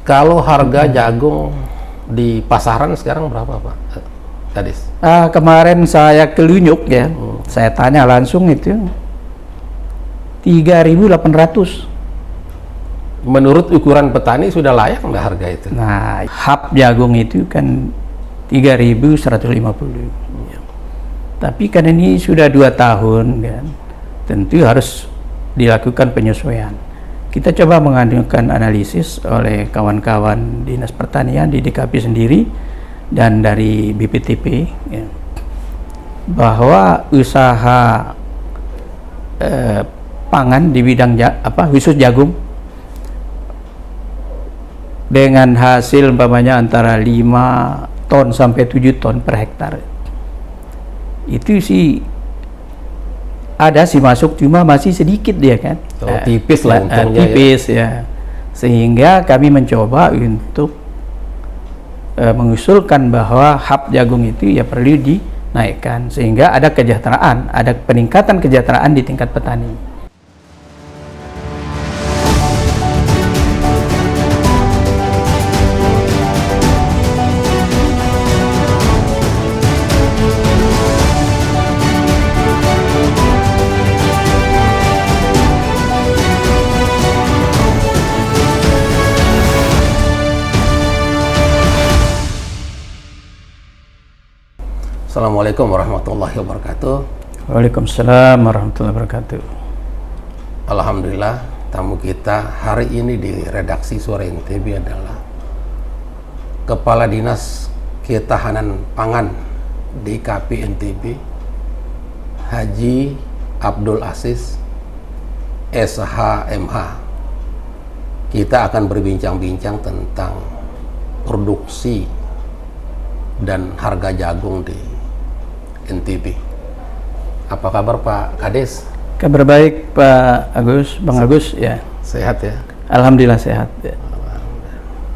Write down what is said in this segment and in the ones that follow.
Kalau harga jagung di pasaran sekarang berapa, Pak Kadis? Kemarin saya ke Lunyuk ya, saya tanya langsung itu 3.800. Menurut ukuran petani sudah layak nggak harga itu? Nah, hab jagung itu kan 3.150. Tapi kan ini sudah 2 tahun kan, tentu harus dilakukan penyesuaian. Kita coba mengadakan analisis oleh kawan-kawan Dinas Pertanian di DKP sendiri dan dari BPTP ya, bahwa usaha pangan di bidang khusus jagung dengan hasil umpamanya antara 5 ton sampai 7 ton per hektar, itu sih ada sih masuk, cuma masih sedikit dia kan. Tipis lah untungnya. Tipis ya. Sehingga kami mencoba untuk mengusulkan bahwa hab jagung itu ya perlu dinaikkan sehingga ada kesejahteraan, ada peningkatan kesejahteraan di tingkat petani. Assalamualaikum warahmatullahi wabarakatuh. Waalaikumsalam warahmatullahi wabarakatuh. Alhamdulillah, tamu kita hari ini di redaksi Suara NTB adalah Kepala Dinas Ketahanan Pangan DKP NTB, Haji Abdul Aziz SHMH. Kita akan berbincang-bincang tentang produksi dan harga jagung di NTB. Apa kabar Pak Kadis? Kabar baik Pak Agus, Bang Agus ya. Sehat ya? Alhamdulillah sehat ya.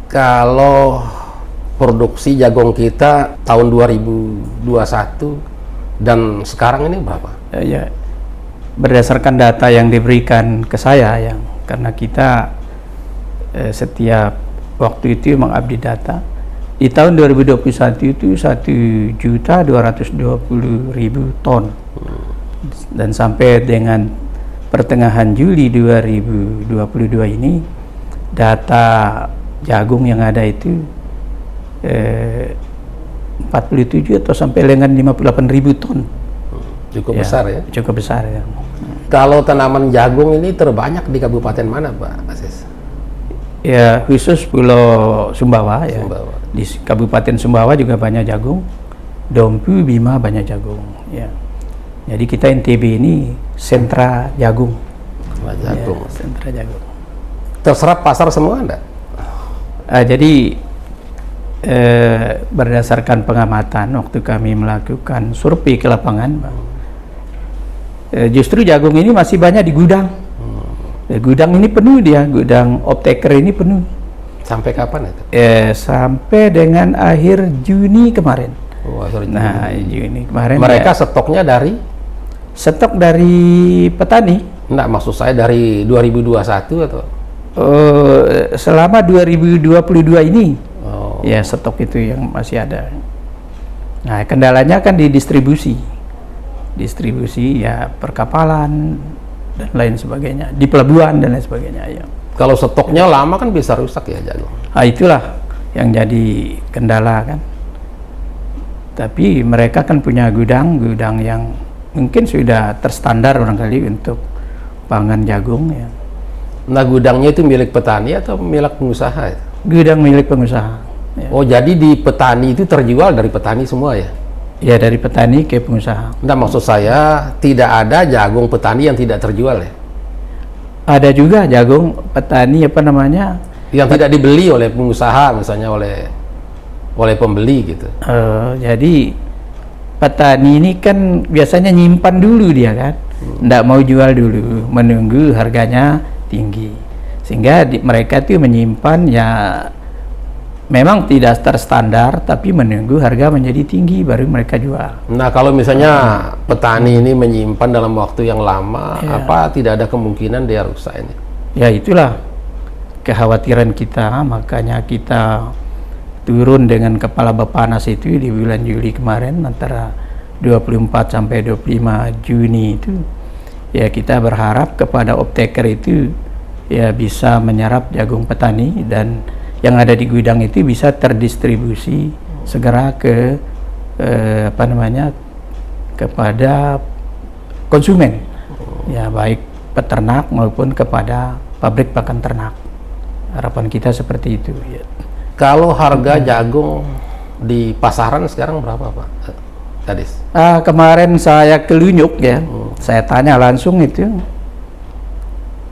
Kalau produksi jagung kita tahun 2021 dan sekarang ini berapa? Ya, berdasarkan data yang diberikan ke saya yang karena kita setiap waktu itu mengupdate data. Di tahun 2021 itu 1.220.000 ton dan sampai dengan pertengahan Juli 2022 ini data jagung yang ada itu 47 atau sampai dengan 58.000 ton. Cukup ya, besar ya? Cukup besar ya. Kalau tanaman jagung ini terbanyak di kabupaten mana Pak Aziz? Ya khusus Pulau Sumbawa ya. Sumbawa. Di Kabupaten Sumbawa juga banyak jagung, Dompu, Bima banyak jagung ya. Jadi kita NTB ini sentra jagung. Jagung. Ya, sentra jagung. Terserap pasar semua enggak? Jadi berdasarkan pengamatan waktu kami melakukan survei ke lapangan, justru jagung ini masih banyak di gudang. Gudang ini penuh dia, gudang optaker ini penuh. Sampai kapan itu? Sampai dengan akhir Juni kemarin. Oh, Juni. Nah, Juni kemarin. Mereka ya, stoknya dari? Stok dari petani. Enggak, maksud saya dari 2021 atau? Selama 2022 ini. Oh. Ya, stok itu yang masih ada. Nah, kendalanya kan di distribusi. Distribusi ya perkapalan dan lain sebagainya, di pelabuhan dan lain sebagainya ya. Kalau stoknya lama kan bisa rusak ya jagung. Nah, itulah yang jadi kendala kan. Tapi mereka kan punya gudang yang mungkin sudah terstandar barangkali untuk pangan jagung ya. Nah, gudangnya itu milik petani atau milik pengusaha? Gudang milik pengusaha. Ya. Oh, jadi di petani itu terjual dari petani semua ya? Ya, dari petani ke pengusaha. Nah, maksud saya tidak ada jagung petani yang tidak terjual ya? Ada juga jagung petani yang tidak dibeli oleh pengusaha, misalnya oleh pembeli gitu. Jadi petani ini kan biasanya nyimpan dulu dia kan, nggak mau jual dulu, menunggu harganya tinggi, sehingga mereka itu menyimpan ya memang tidak terstandar, tapi menunggu harga menjadi tinggi baru mereka jual. Nah, kalau misalnya petani ini menyimpan dalam waktu yang lama, apa tidak ada kemungkinan dia rusak ini? Ya itulah, kekhawatiran kita, makanya kita turun dengan Kepala Bapanas itu di bulan Juli kemarin antara 24 sampai 25 Juni itu. Ya, kita berharap kepada optaker itu ya bisa menyerap jagung petani dan yang ada di gudang itu bisa terdistribusi segera ke kepada konsumen, ya baik peternak maupun kepada pabrik pakan ternak. Harapan kita seperti itu. Ya. Kalau harga jagung di pasaran sekarang berapa, Pak Kadis? Kemarin saya ke Lunyuk ya, saya tanya langsung itu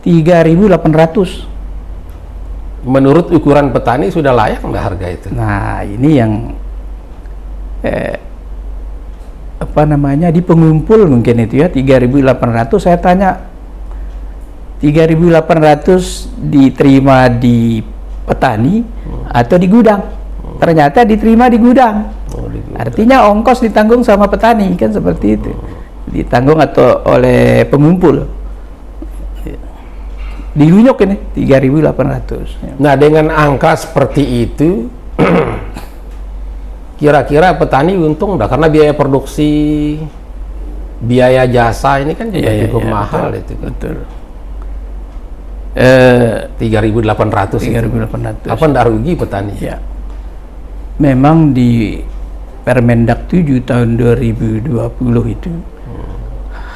3.800. Menurut ukuran petani sudah layak nggak harga itu? Nah, ini yang di pengumpul mungkin itu ya 3.800. Saya tanya 3.800 diterima di petani atau di gudang? Ternyata diterima di gudang. Artinya ongkos ditanggung sama petani, kan seperti itu. Ditanggung atau oleh pengumpul. Di Lunyuk ini 3.800. Nah, dengan angka seperti itu kira-kira petani untung enggak? Karena biaya produksi, biaya jasa ini kan juga cukup mahal, betul, itu kan. Betul. 3.800 3.800. Apa ndak rugi petani? Ya. Memang di Permendak 7 tahun 2020 itu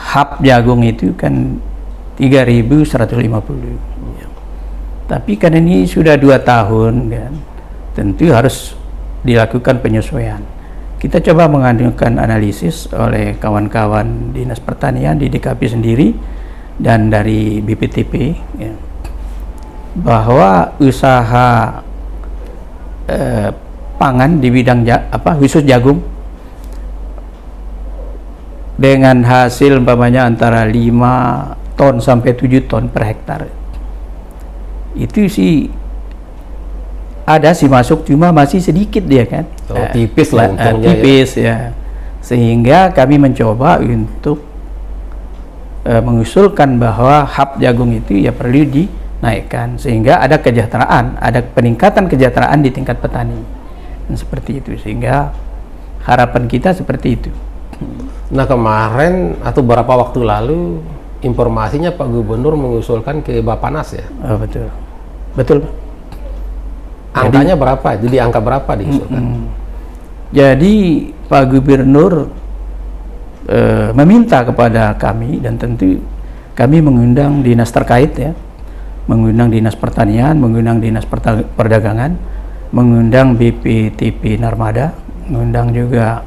hab jagung itu kan 3.150. Ya. Tapi kan ini sudah 2 tahun kan, tentu harus dilakukan penyesuaian. Kita coba mengadakan analisis oleh kawan-kawan Dinas Pertanian di DKP sendiri dan dari BPTP ya, bahwa usaha pangan di bidang khusus jagung dengan hasil umpamanya antara 5 ton sampai 7 ton per hektar itu sih ada sih masuk, cuma masih sedikit dia kan. Tipis lah untungnya. Tipis ya. Sehingga kami mencoba untuk mengusulkan bahwa hab jagung itu ya perlu dinaikkan sehingga ada kesejahteraan, ada peningkatan kesejahteraan di tingkat petani. Dan seperti itu, sehingga harapan kita seperti itu. Nah, kemarin atau beberapa waktu lalu informasinya Pak Gubernur mengusulkan ke Bapanas ya. Oh, betul. Betul. Angkanya berapa? Jadi angka berapa diusulkan? Jadi Pak Gubernur meminta kepada kami, dan tentu kami mengundang dinas terkait ya, mengundang Dinas Pertanian, mengundang Dinas Perdagangan, mengundang BPTP Narmada, mengundang juga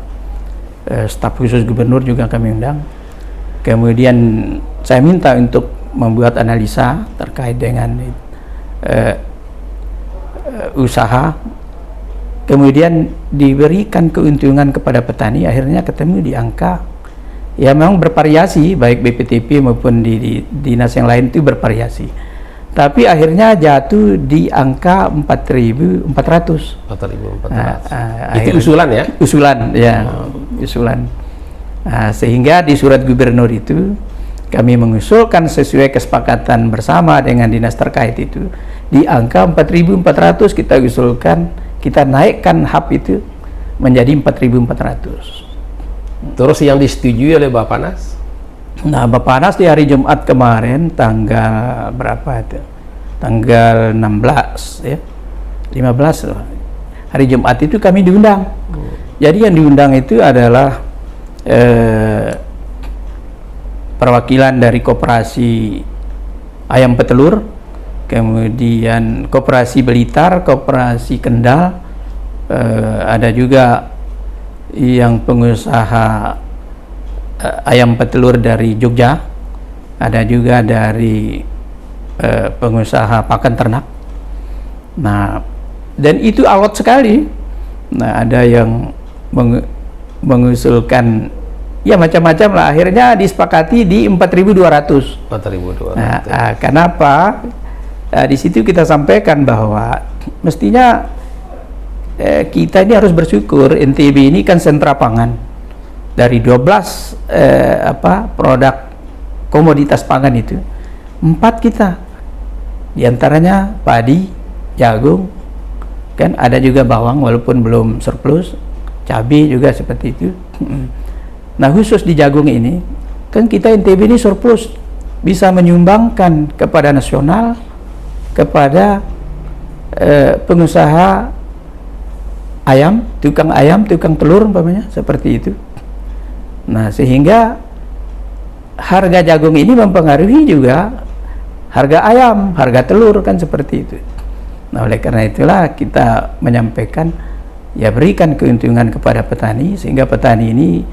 staf khusus gubernur juga kami undang. Kemudian saya minta untuk membuat analisa terkait dengan usaha, kemudian diberikan keuntungan kepada petani, akhirnya ketemu di angka ya memang bervariasi, baik BPTP maupun di dinas yang lain itu bervariasi, tapi akhirnya jatuh di angka 4.400. 4.400. Itu usulan ya? Usulan ya, usulan. Sehingga di surat gubernur itu kami mengusulkan sesuai kesepakatan bersama dengan dinas terkait itu di angka 4.400 kita usulkan, kita naikkan hab itu menjadi 4.400. Terus yang disetujui oleh Bapanas? Nah, Bapanas di hari Jumat kemarin tanggal berapa itu? Tanggal 16 ya. 15 loh. Hari Jumat itu kami diundang. Jadi yang diundang itu adalah perwakilan dari koperasi ayam petelur, kemudian koperasi Blitar, koperasi Kendal, ada juga yang pengusaha ayam petelur dari Jogja, ada juga dari pengusaha pakan ternak. Nah, dan itu alot sekali. Nah, ada yang mengusulkan ya macam-macam lah, akhirnya disepakati di 4.200. 4.200. Nah, kenapa? Di situ kita sampaikan bahwa mestinya kita ini harus bersyukur, NTB ini kan sentra pangan. Dari 12 produk komoditas pangan itu, 4 kita Di antaranya padi, jagung, kan ada juga bawang walaupun belum surplus, cabai juga seperti itu. Nah khusus di jagung ini, kan kita NTB ini surplus, bisa menyumbangkan kepada nasional, kepada pengusaha ayam, tukang telur umpamanya, seperti itu. Nah sehingga harga jagung ini mempengaruhi juga harga ayam, harga telur, kan seperti itu. Nah oleh karena itulah kita menyampaikan, ya berikan keuntungan kepada petani sehingga petani ini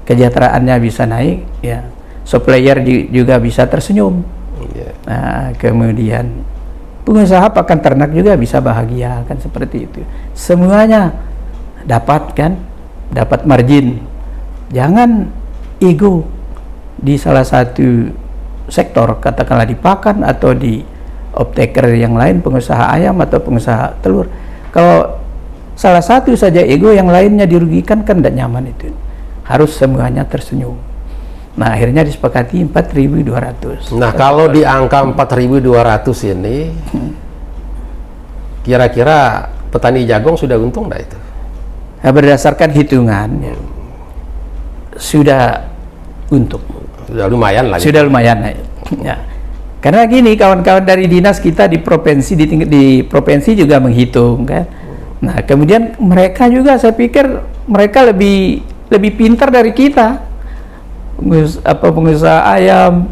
kesejahteraannya bisa naik, ya supplier juga bisa tersenyum. Nah kemudian pengusaha pakan ternak juga bisa bahagia, kan seperti itu. Semuanya dapat margin. Jangan ego di salah satu sektor, katakanlah di pakan atau di optaker yang lain, pengusaha ayam atau pengusaha telur. Kalau salah satu saja ego, yang lainnya dirugikan, kan tidak nyaman itu. Harus semuanya tersenyum. Nah akhirnya disepakati 4.200. Nah kalau di angka 4.200 ini, kira-kira petani jagung sudah untung nggak itu? Nah, berdasarkan hitungan, ya, sudah untung. Sudah lumayan lah. Sudah lumayan. Ya. Karena gini, kawan-kawan dari dinas kita di provinsi, di provinsi juga menghitung, kan. Nah kemudian mereka juga, saya pikir mereka lebih pintar dari kita. Pengusaha ayam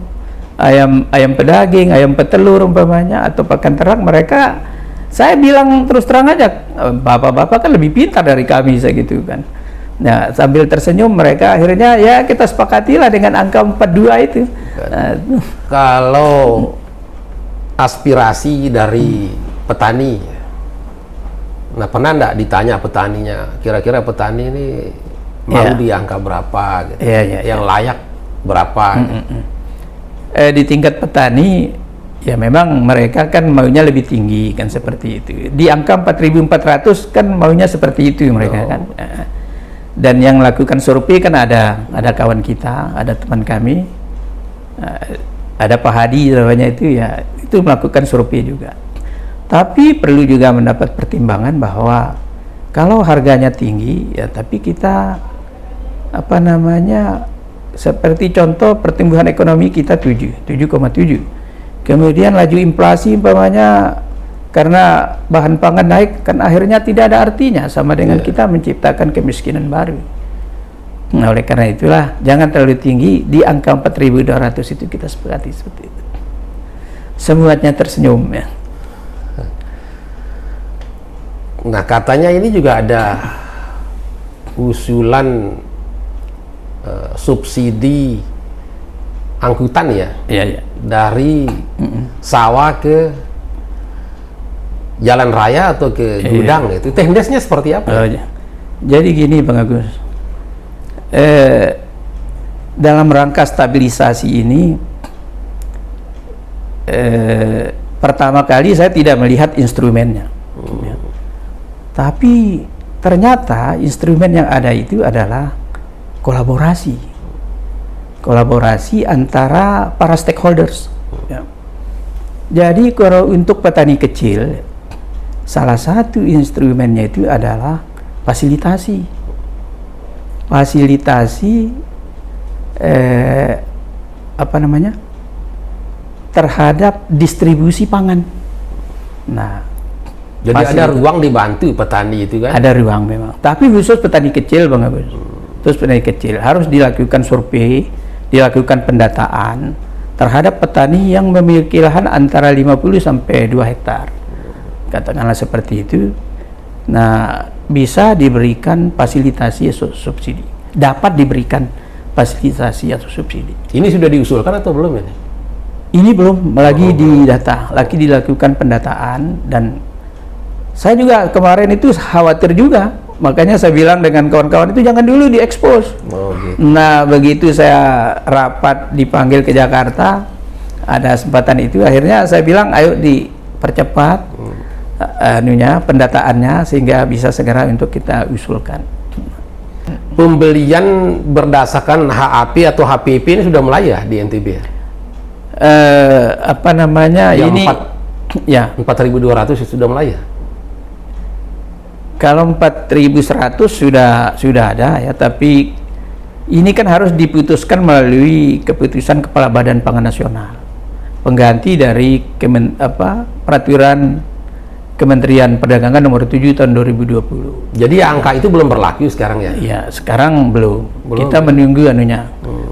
pedaging, ayam petelur umpamanya, atau pakan ternak, mereka, saya bilang terus terang aja, bapak-bapak kan lebih pintar dari kami, saya gitu kan. Nah sambil tersenyum mereka, akhirnya ya kita sepakatilah dengan angka 42 itu. Nah, kalau aspirasi dari petani, nah pernah enggak ditanya petaninya, kira-kira petani ini mau di angka berapa gitu, yang layak berapa? Di tingkat petani, ya memang mereka kan maunya lebih tinggi, kan seperti itu. Di angka 4.400 kan maunya seperti itu mereka, kan. Dan yang lakukan survei kan ada kawan kita, ada teman kami, ada Pak Hadi namanya itu, ya itu melakukan survei juga. Tapi perlu juga mendapat pertimbangan bahwa kalau harganya tinggi, ya tapi kita seperti contoh pertumbuhan ekonomi kita 7,7, kemudian laju inflasi umpamanya karena bahan pangan naik, kan akhirnya tidak ada artinya, sama dengan kita menciptakan kemiskinan baru. Nah oleh karena itulah jangan terlalu tinggi, di angka 4.200 itu kita sepakati seperti itu. Semuanya tersenyum, ya. Nah katanya ini juga ada usulan subsidi angkutan, ya, dari sawah ke jalan raya atau ke gudang, itu teknisnya seperti apa? Jadi gini Bang Agus, dalam rangka stabilisasi ini, pertama kali saya tidak melihat instrumennya, tapi ternyata instrumen yang ada itu adalah kolaborasi antara para stakeholders, ya. Jadi kalau untuk petani kecil, salah satu instrumennya itu adalah fasilitasi terhadap distribusi pangan. Nah, jadi ada ruang dibantu petani itu, kan? Ada ruang memang. Tapi khusus petani kecil, Bang Agus. Terus petani kecil harus dilakukan survei, dilakukan pendataan terhadap petani yang memiliki lahan antara 50 sampai 2 hektar. Katakanlah seperti itu. Nah, bisa diberikan fasilitasi subsidi. Dapat diberikan fasilitasi atau subsidi. Ini sudah diusulkan atau belum ini? Ini belum, lagi didata, lagi dilakukan pendataan, dan saya juga kemarin itu khawatir juga. Makanya saya bilang dengan kawan-kawan itu jangan dulu diekspos. Gitu. Nah, begitu saya rapat dipanggil ke Jakarta, ada kesempatan itu, akhirnya saya bilang ayo dipercepat pendataannya sehingga bisa segera untuk kita usulkan. Pembelian berdasarkan HAP atau HPP ini sudah mulai ya di NTB? Yang ini Ya. 4.200 sudah mulai ya? Kalau 4.100 sudah ada ya, tapi ini kan harus diputuskan melalui keputusan Kepala Badan Pangan Nasional, pengganti dari peraturan Kementerian Perdagangan nomor 7 tahun 2020. Jadi angka itu belum berlaku sekarang ya? Ya, sekarang belum. Kita menunggu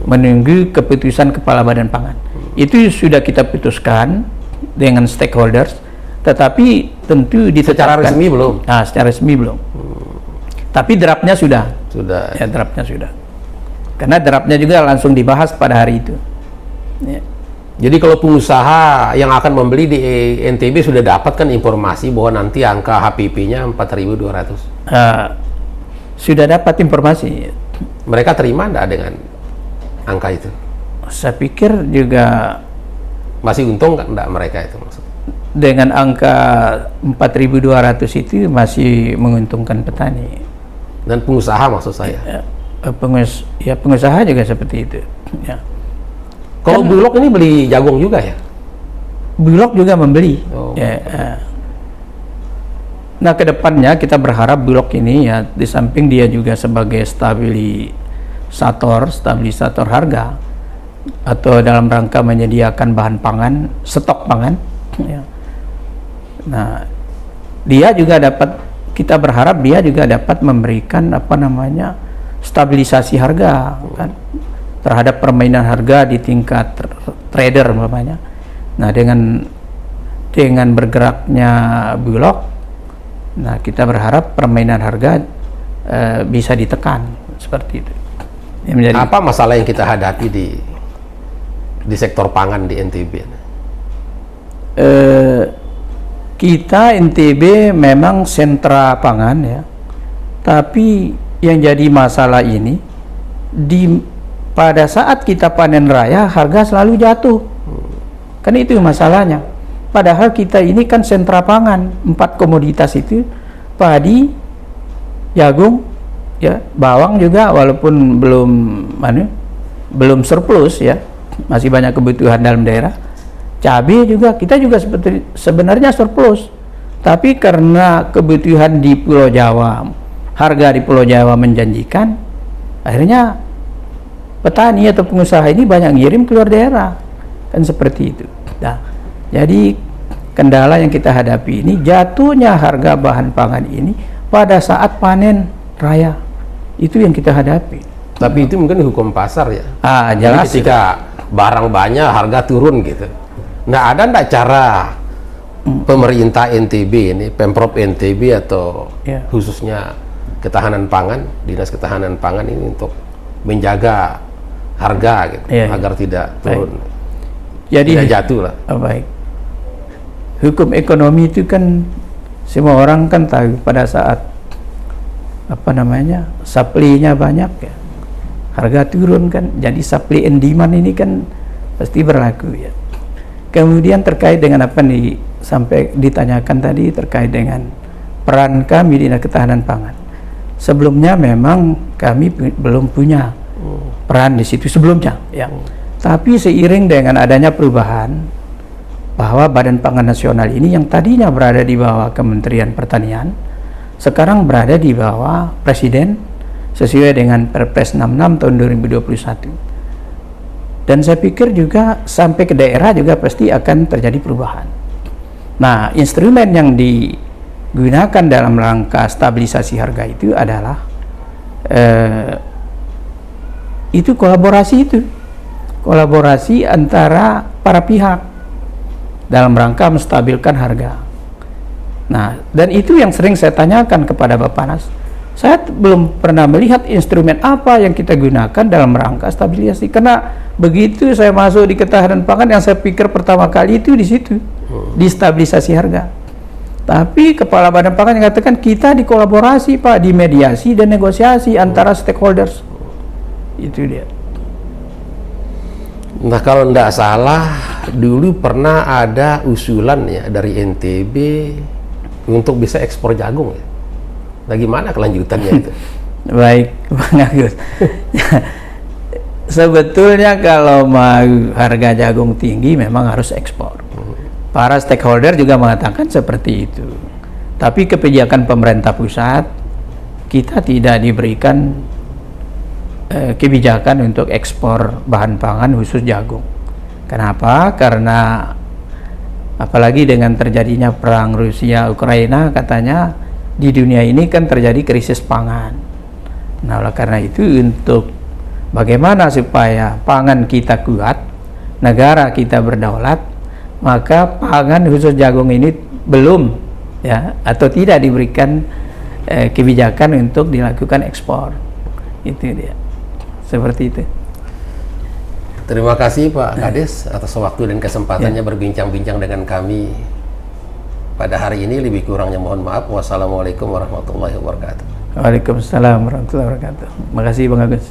menunggu keputusan Kepala Badan Pangan. Itu sudah kita putuskan dengan stakeholders, tetapi tentu secara resmi belum. Nah, secara resmi belum. Tapi draftnya sudah. Sudah. Ya, draftnya sudah. Karena draftnya juga langsung dibahas pada hari itu. Ya. Jadi kalau pengusaha yang akan membeli di NTB sudah dapat kan informasi bahwa nanti angka HPP-nya 4.200. Sudah dapat informasi. Mereka terima enggak dengan angka itu? Saya pikir juga masih untung enggak mereka itu maksudnya? Dengan angka 4.200 itu masih menguntungkan petani. Dan pengusaha maksud saya? Pengusaha juga seperti itu. Ya. Kalau Bulog ini beli jagung juga ya? Bulog juga membeli. Oh. Ya, nah, kedepannya kita berharap Bulog ini ya, di samping dia juga sebagai stabilisator harga atau dalam rangka menyediakan bahan pangan, stok pangan. Ya. Nah, kita berharap dia juga dapat memberikan stabilisasi harga kan, terhadap permainan harga di tingkat trader umpamanya. Nah, dengan bergeraknya Bulog, nah kita berharap permainan harga bisa ditekan seperti itu. Apa masalah yang kita hadapi di sektor pangan di NTB? Kita NTB memang sentra pangan ya, tapi yang jadi masalah ini pada saat kita panen raya harga selalu jatuh, kan itu masalahnya. Padahal kita ini kan sentra pangan, 4 komoditas itu, padi, jagung, ya, bawang juga walaupun belum surplus ya, masih banyak kebutuhan dalam daerah. Cabai juga kita juga sebenarnya surplus, tapi karena kebutuhan di Pulau Jawa, harga di Pulau Jawa menjanjikan, akhirnya petani atau pengusaha ini banyak ngirim keluar daerah, kan seperti itu. Nah, jadi kendala yang kita hadapi ini jatuhnya harga bahan pangan ini pada saat panen raya, itu yang kita hadapi. Tapi itu mungkin hukum pasar ya. Jelas. Jadi ketika barang banyak harga turun gitu. Nah, ada enggak cara pemerintah NTB ini, Pemprov NTB atau khususnya ketahanan pangan, Dinas Ketahanan Pangan ini untuk menjaga harga gitu, agar tidak turun. Jadi tidak jatuh lah. Baik. Hukum ekonomi itu kan semua orang kan tahu, pada saat supply-nya banyak ya, harga turun kan. Jadi supply and demand ini kan pasti berlaku ya. Kemudian terkait dengan apa nih sampai ditanyakan tadi terkait dengan peran kami di Dinas Ketahanan Pangan. Sebelumnya memang kami belum punya peran di situ sebelumnya ya. Tapi seiring dengan adanya perubahan bahwa Badan Pangan Nasional ini yang tadinya berada di bawah Kementerian Pertanian, sekarang berada di bawah Presiden sesuai dengan Perpres 66 tahun 2021. Dan saya pikir juga sampai ke daerah juga pasti akan terjadi perubahan. Nah, instrumen yang digunakan dalam rangka stabilisasi harga itu adalah itu kolaborasi antara para pihak dalam rangka menstabilkan harga. Nah, dan itu yang sering saya tanyakan kepada Bappenas. Saya belum pernah melihat instrumen apa yang kita gunakan dalam rangka stabilisasi, karena begitu saya masuk di ketahanan pangan yang saya pikir pertama kali itu di situ, di stabilisasi harga. Tapi Kepala Badan Pangan mengatakan kita dikolaborasi Pak, di mediasi dan negosiasi antara stakeholders. Itu dia. Nah, kalau tidak salah dulu pernah ada usulan ya dari NTB untuk bisa ekspor jagung ya. Bagaimana kelanjutannya itu? Baik, Bang Agus. Sebetulnya kalau mau harga jagung tinggi memang harus ekspor. para stakeholder juga mengatakan seperti itu. Tapi kebijakan pemerintah pusat, kita tidak diberikan kebijakan untuk ekspor bahan pangan khusus jagung. Kenapa? Karena apalagi dengan terjadinya perang Rusia Ukraina, katanya di dunia ini kan terjadi krisis pangan. Nah, oleh karena itu, untuk bagaimana supaya pangan kita kuat, negara kita berdaulat, maka pangan khusus jagung ini belum ya, atau tidak diberikan kebijakan untuk dilakukan ekspor. Itu dia, seperti itu. Terima kasih Pak Kades atas waktu dan kesempatannya berbincang-bincang dengan kami pada hari ini. Lebih kurangnya mohon maaf. Wassalamualaikum warahmatullahi wabarakatuh. Waalaikumsalam warahmatullahi wabarakatuh. Makasih Bang Agus.